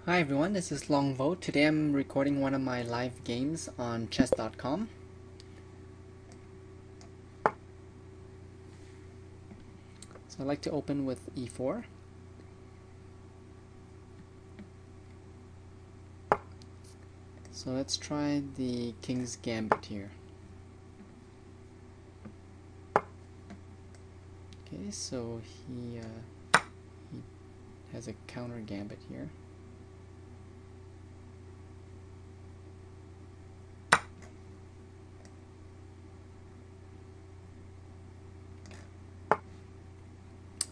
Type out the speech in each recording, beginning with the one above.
Hi everyone, this is Longvo. Today I'm recording one of my live games on chess.com. So I'd like to open with e4. So let's try the King's Gambit here. Okay, so he has a counter gambit here.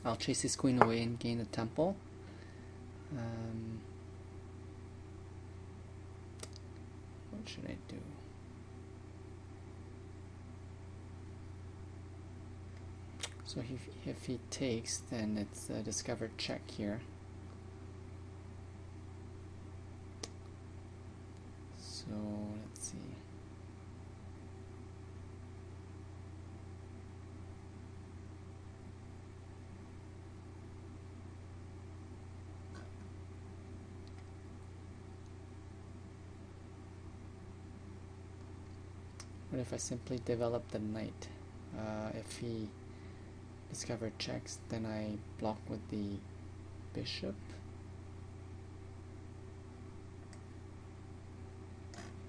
I'll chase his queen away and gain a temple. What should I do? So if he takes, then it's a discovered check here. So let's see. What if I simply develop the knight? If he discovered checks, then I block with the bishop.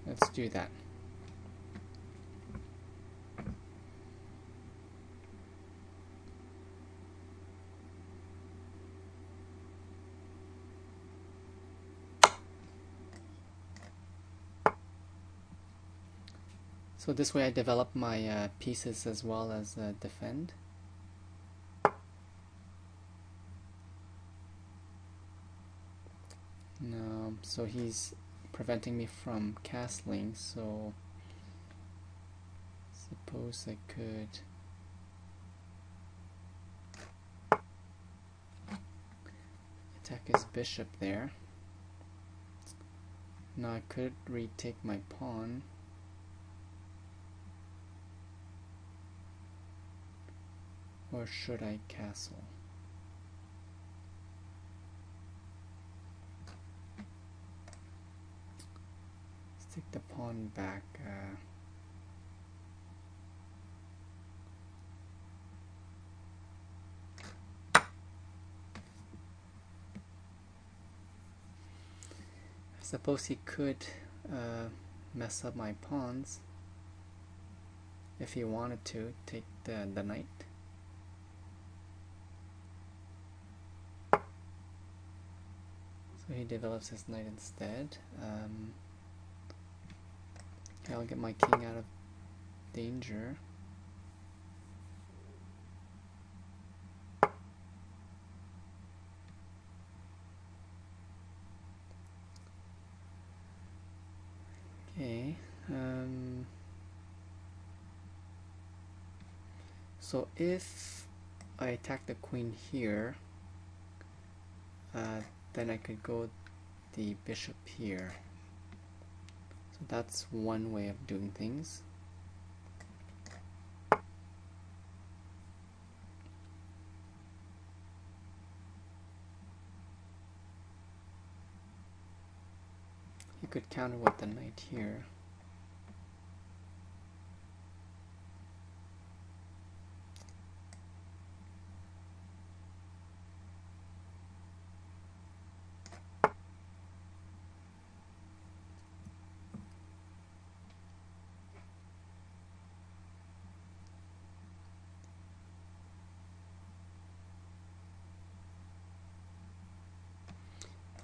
Let's do that. So this way I develop my pieces as well as defend. No, so he's preventing me from castling, so suppose I could attack his bishop there. Now I could retake my pawn. Or should I castle? Let's take the pawn back. I suppose he could mess up my pawns if he wanted to take the knight. So he develops his knight instead. Okay, I'll get my king out of danger. Okay. So if I attack the queen here, then I could go the bishop here. So that's one way of doing things. You could counter with the knight here.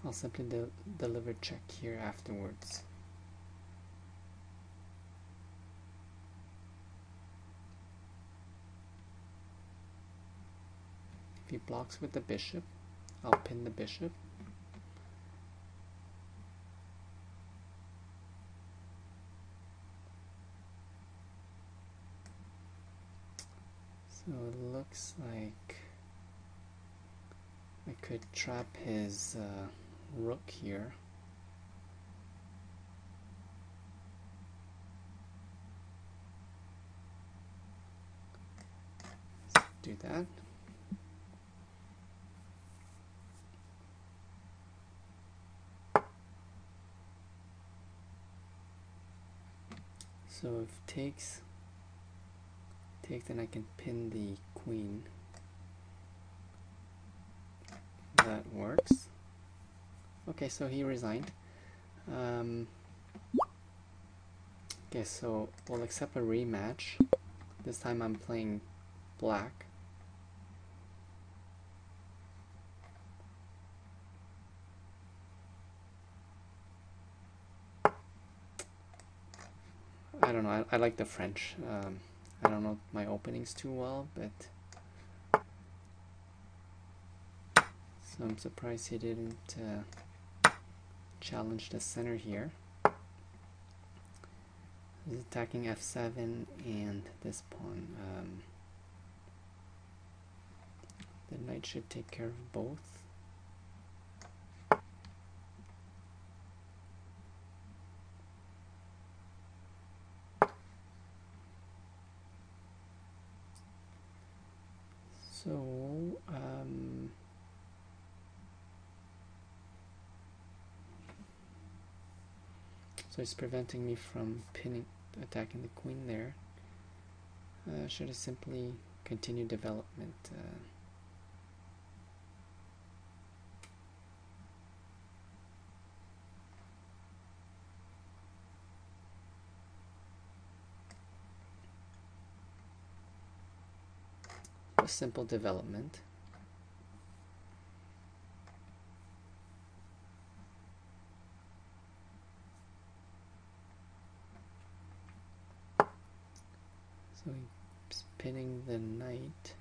I'll simply deliver check here afterwards. If he blocks with the bishop, I'll pin the bishop. So it looks like I could trap his rook here. Let's do that. So if takes, then I can pin the queen. That works. Okay, so he resigned. Okay, so we'll accept a rematch. This time I'm playing black. I don't know, I like the French. I don't know my openings too well, but so I'm surprised he didn't challenge the center here. He's attacking f7 and this pawn. The knight should take care of both. So it's preventing me from attacking the queen there. Should have simply continued development. A simple development. So he's pinning the knight.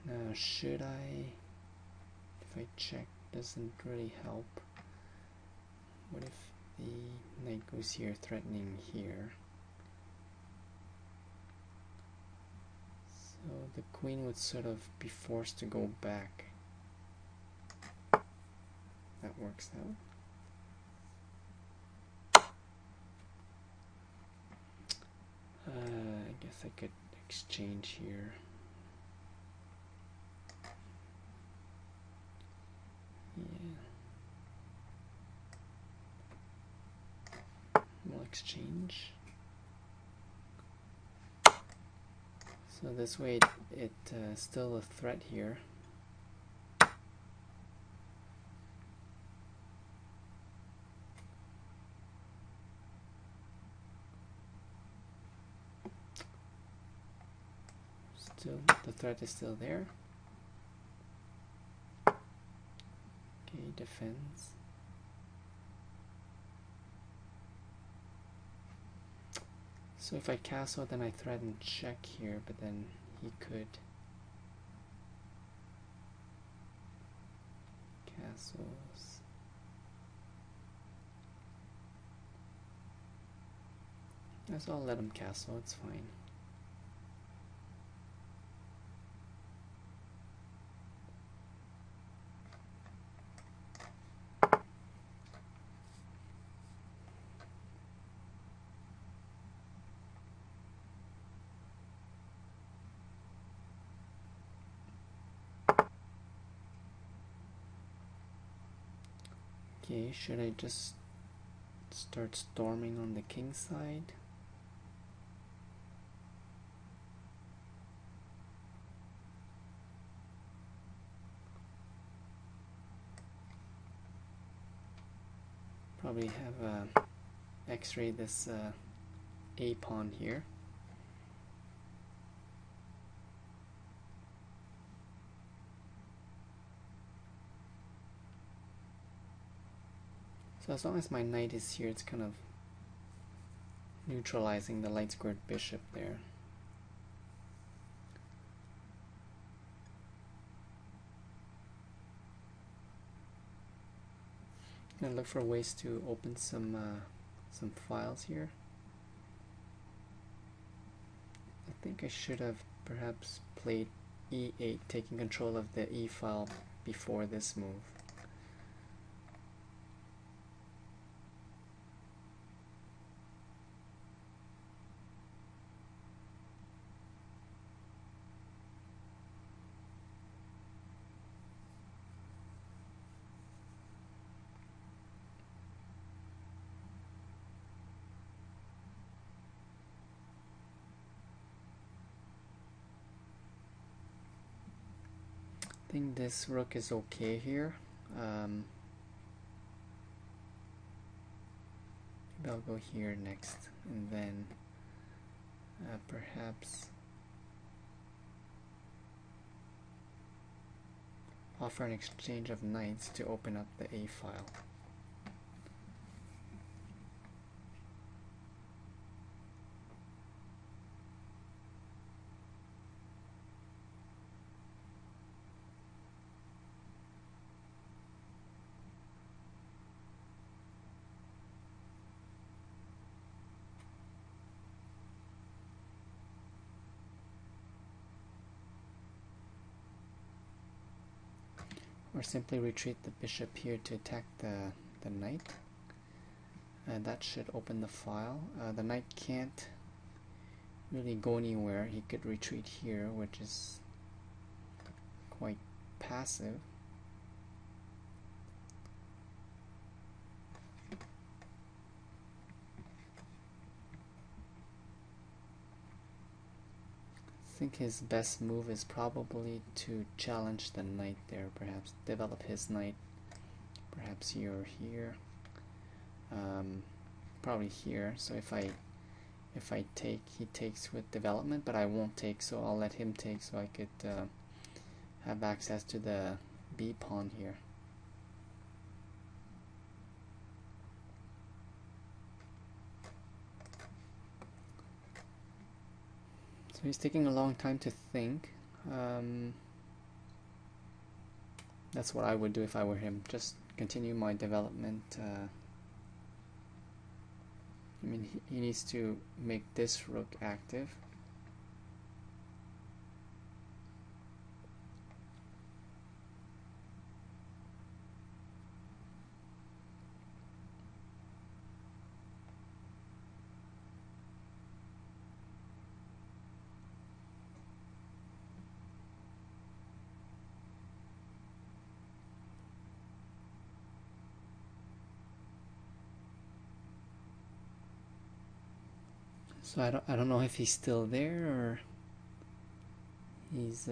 Now should I, if I check, doesn't really help. What if the knight goes here, threatening here? So the queen would sort of be forced to go back. That works out. I guess I could exchange here. Yeah. We'll exchange. So this way it's still a threat here. Still, the threat is still there. Okay, defends. So if I castle, then I threaten check here, but then he could castles. So I'll let him castle, it's fine. Okay, should I just start storming on the king side? Probably have x-ray this a pawn here. So as long as my knight is here, it's kind of neutralizing the light squared bishop there. I'm gonna look for ways to open some files here. I think I should have perhaps played e8, taking control of the e file before this move. think this rook is okay here. Maybe I'll go here next, and then perhaps offer an exchange of knights to open up the A file. Or simply retreat the bishop here to attack the knight. That should open the file. The knight can't really go anywhere. He could retreat here, which is quite passive. I think his best move is probably to challenge the knight there, perhaps develop his knight, perhaps here or here, probably here. So if I take, he takes with development, but I won't take, so I'll let him take so I could have access to the B pawn here. So he's taking a long time to think. That's what I would do if I were him. Just continue my development. I mean, he needs to make this rook active. So I don't know if he's still there or he's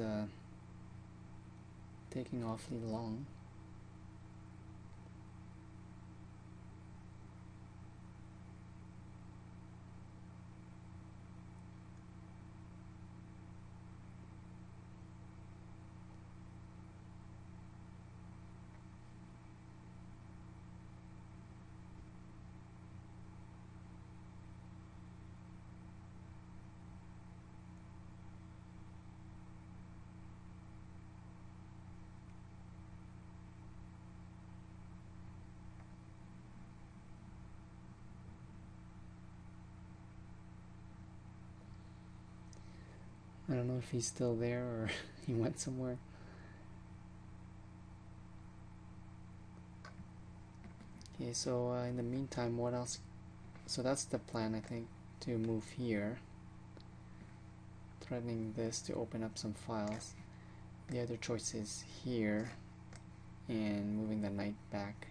taking awfully long. I don't know if he's still there or he went somewhere. Okay, so in the meantime, what else? So that's the plan, I think, to move here, threatening this to open up some files. The other choice is here and moving the knight back,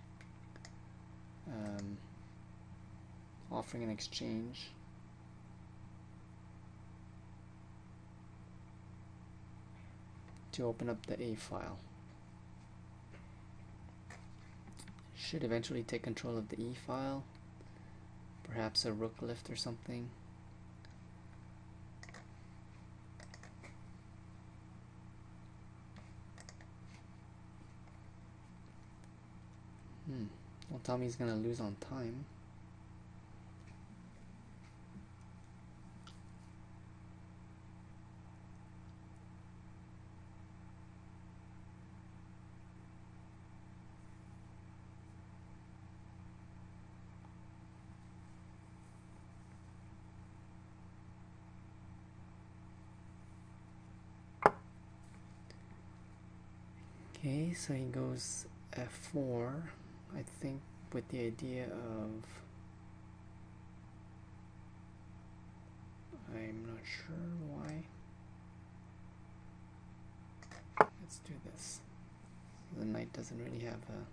offering an exchange. To open up the A file. Should eventually take control of the E file, perhaps a rook lift or something. Don't tell me he's gonna lose on time. Okay, so he goes f4, I think, with the idea of, I'm not sure why. Let's do this. The knight doesn't really have a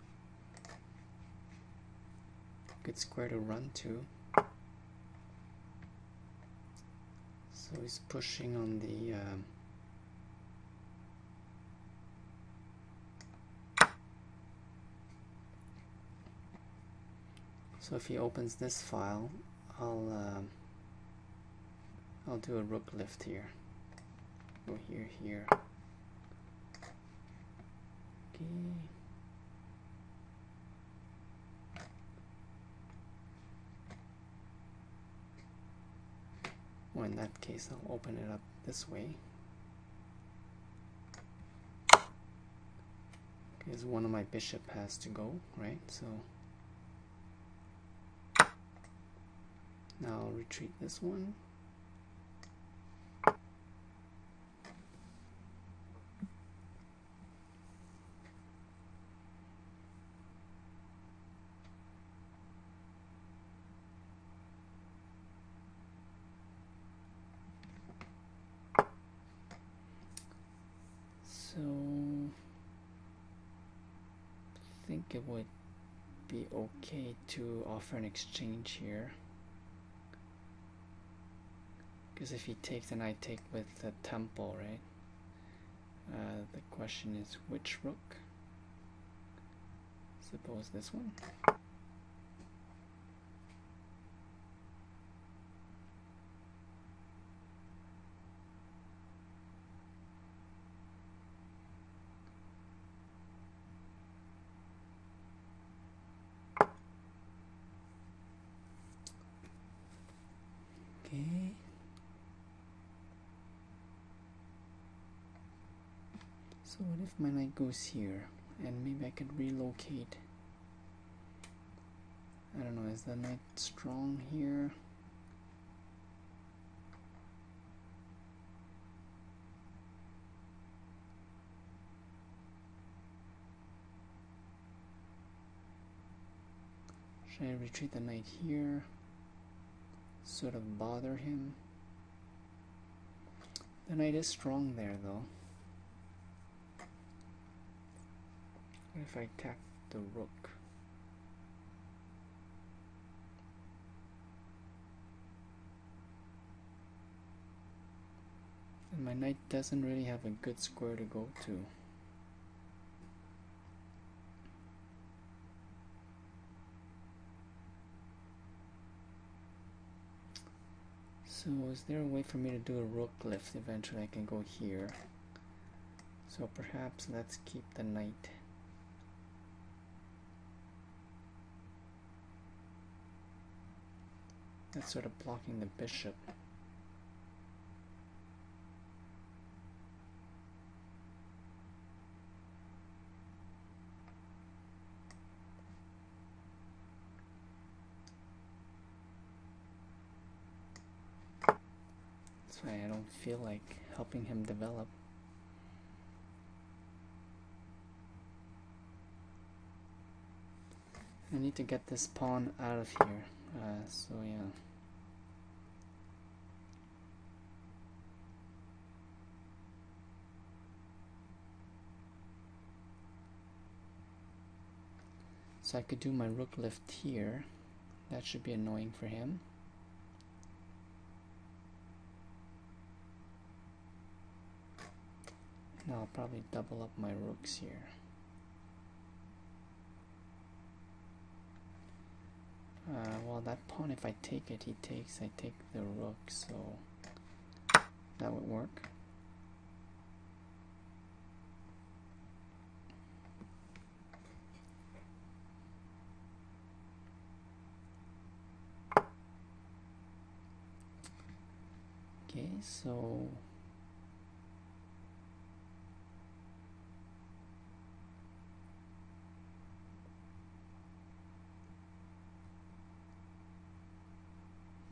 good square to run to. So he's pushing on the So if he opens this file, I'll do a rook lift here. Go here, here. Okay. Well, in that case, I'll open it up this way. Because one of my bishop has to go, right? So now I'll retreat this one. So I think it would be okay to offer an exchange here. Because if he takes, then I take with the temple, right? The question is which rook? Suppose this one. Okay. So what if my knight goes here, and maybe I could relocate? I don't know, is the knight strong here? Should I retreat the knight here? Sort of bother him? The knight is strong there though. What if I attack the rook? And my knight doesn't really have a good square to go to. So is there a way for me to do a rook lift? Eventually I can go here. So perhaps let's keep the knight. That's sort of blocking the bishop. That's why I don't feel like helping him develop. I need to get this pawn out of here. So yeah. So I could do my rook lift here. That should be annoying for him. Now I'll probably double up my rooks here. Well, that pawn, if I take it, he takes, I take the rook, so that would work. Okay, so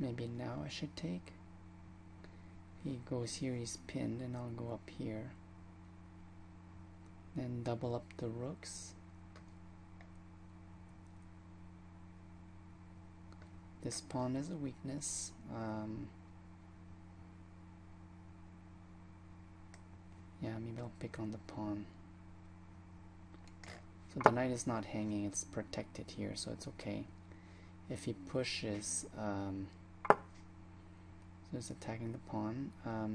maybe now I should take. He goes here, he's pinned, and I'll go up here. Then double up the rooks. This pawn is a weakness. Yeah, maybe I'll pick on the pawn. So the knight is not hanging, it's protected here, so it's okay. If he pushes, so it's attacking the pawn. So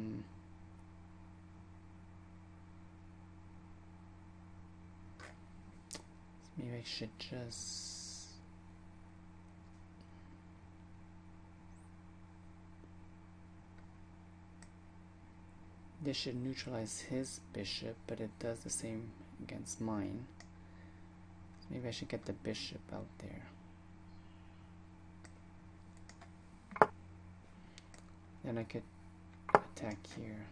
maybe I should just This should neutralize his bishop, but it does the same against mine. So maybe I should get the bishop out there. Then I could attack here.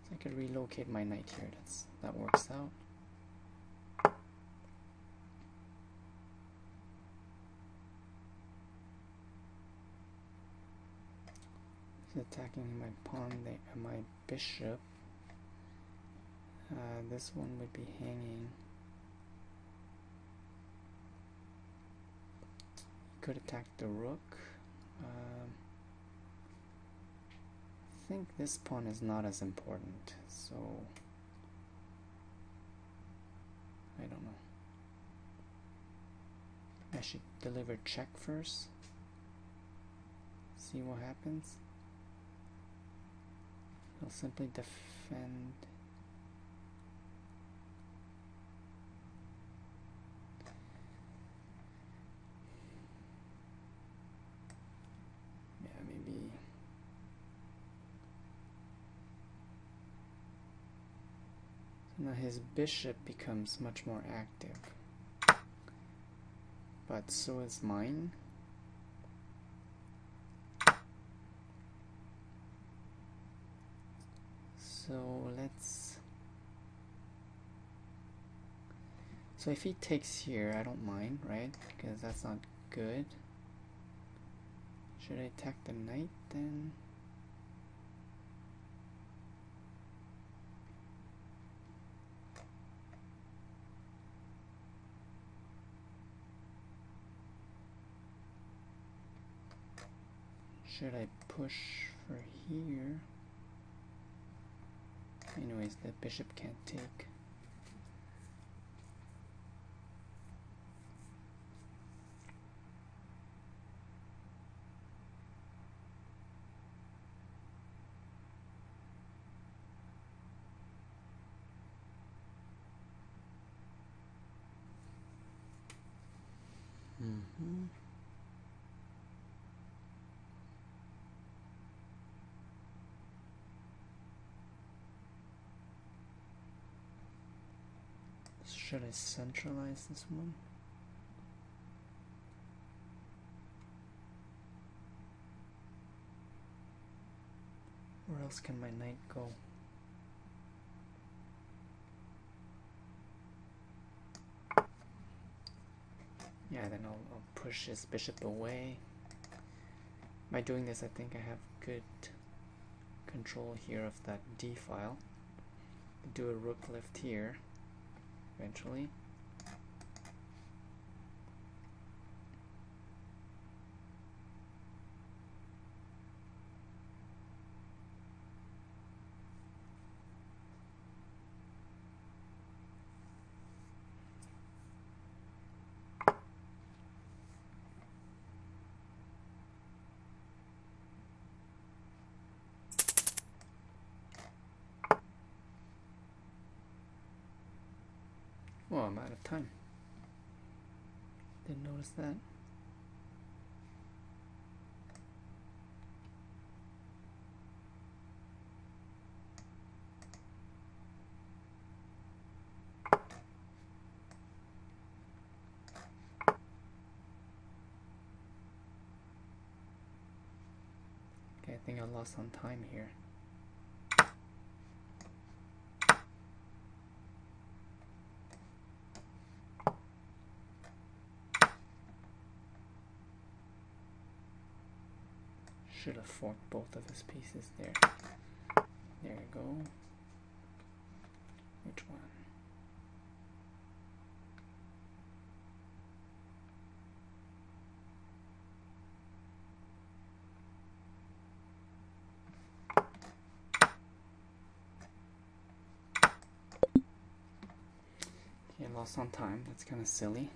So I could relocate my knight here. That works out. He's attacking my pawn there, my bishop. This one would be hanging. Could attack the rook. I think this pawn is not as important, so I don't know. I should deliver check first. See what happens. I'll simply defend. Now his bishop becomes much more active, but so is mine. So so if he takes here, I don't mind, right? Because that's not good. Should I attack the knight then? Should I push for here? Anyways, the bishop can't take. Should I centralize this one? Where else can my knight go? Yeah, then I'll push his bishop away. By doing this, I think I have good control here of that d file. Do a rook left here eventually. Oh, I'm out of time. Didn't notice that. Okay, I think I lost on time here. Should have forked both of his pieces there. There you go. Which one? Okay, lost on time. That's kind of silly.